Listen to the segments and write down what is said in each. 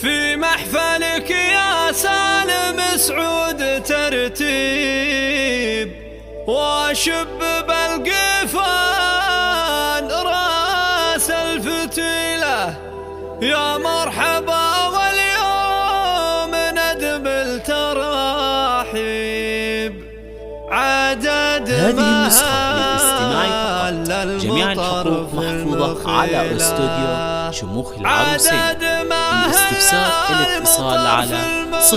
في محفلك يا سالم سعود ترتيب واشب بالقفان راس الفتيلة يا مرحبا واليوم ندب التراحيب عدد هذه النسخة للاستماع فقط. جميع الحقوق محفوظة على استوديو شموخ العروسين. للاستفسار الاتصال على 0570876413.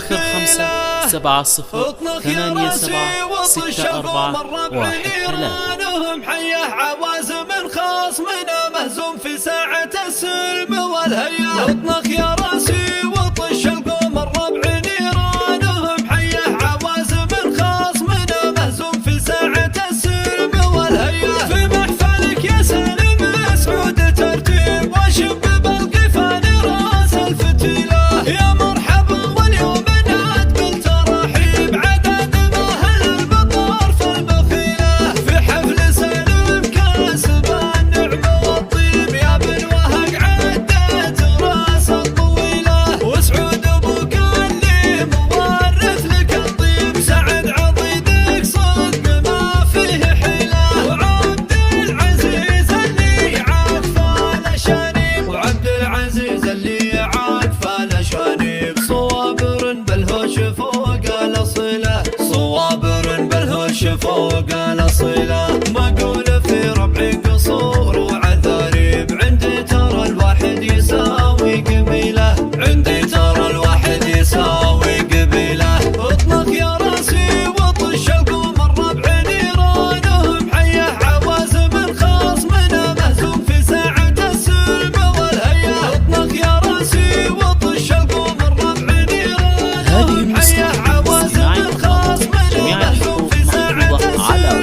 حيه عوازم خاص من مهزوم في ساعة السلم والهيا اطلق يا راسي وطش القوم الربع نيرانهم حيه عوازم خاص من مهزوم في ساعة السلم والهيا في محفلك يا سالم سعود ترتيب وشب بالقفان راس الفتيلة يا مرحبا واليوم نادب التراحيب عدد ماهل المطار في البخيلة في حفل سالم كاسب النعمة والطيب يا بن وهق عدت راس الطويلة وسعود ابوك اللي مورث لك الطيب سعد عضيدك صدق ما فيه حيلة وعبد العزيز اللي عاكف الاشانيب وعبد العزيز اللي عاكف الاشانيب صوابر بالهوش فوق الاصيلة صوابر بالهوش فوق الاصيلة مقول في ربع قصور وعذاريب عندي ترى الواحد يساوي قبيلة عندي ترى الواحد يساوي قبيلة اطلق يا راسي وطش القوم الربع نيرانهم حيه عوازم خاص من مهزوم في ساعة السلم والهيا اطلق يا راسي وطش القوم الربع نيرانهم حيه عوازم خاص من مهزوم في ساعة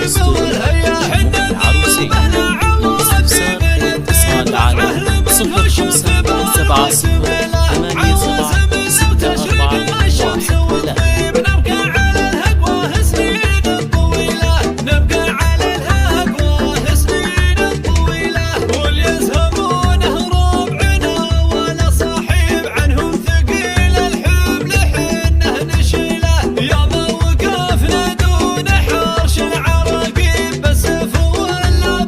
السلم والهيا حنا العروسين للاستفسار الاتصال على 0570876413. نبقى على الهقوة سنين الطويلة نبقى على الهقوة سنين الطويلة واللي يزهمونه ربعنا ولا صاحب عنهم ثقيل الحمل حنه نشيله يا ما وقفنا دون حرش العراقيب بالسيف ولا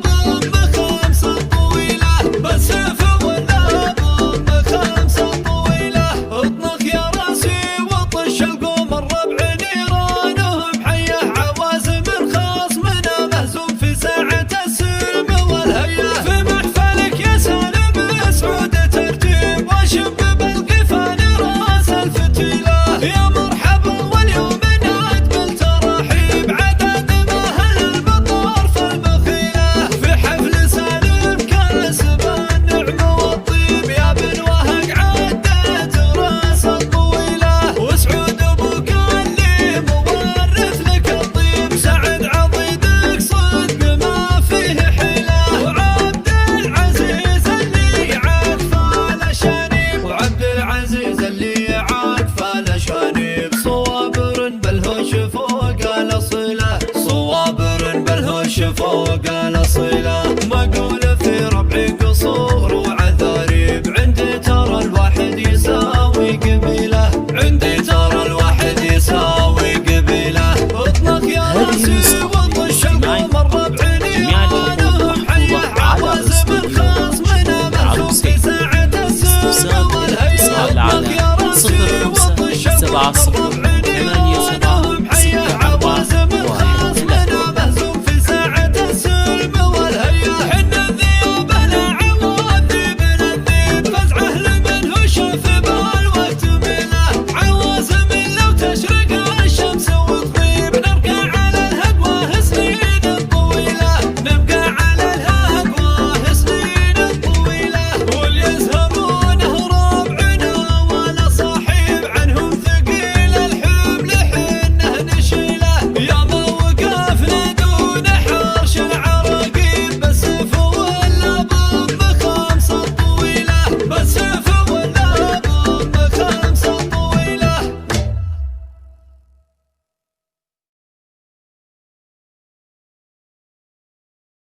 بخمسة طويلة بالسيف ولا بخمسة طويلة اطلق يا راسي وطش القوم الربع نيرانهم حيه عوازم خاص من مهزوم في ساعة السلم والهيا في محفلك يا سالم سعود ترتيب وشب بالقفان راس الفتيلة يا مرحبا واليوم نادب التراحيب عدد ماهل المطار في البخيلة في حفل سالم كاسب النعمة والطيب يا بن وهق عدت راس الطويلة وسعود ابوك اللي مورث لك الطيب سعد عضيدك صدق ما فيه حيلة وعبد العزيز اللي عاكف الاشانيب وعبد العزيز اللي عاكف الاشانيب صوابر بالهوش فوق الاصيلة صوابر بالهوش فوق الاصيلة مقول في ربع قصور وعذاريب عندي ترى الواحد يساوي قبيلة عندي ترى الواحد يساوي قبيلة اطلق يا راسي وطش القوم الربع نيرانهم حيه عوازم خاص من مهزوم في ساعة السلم والهيا اطلق يا راسي وطش القوم الربع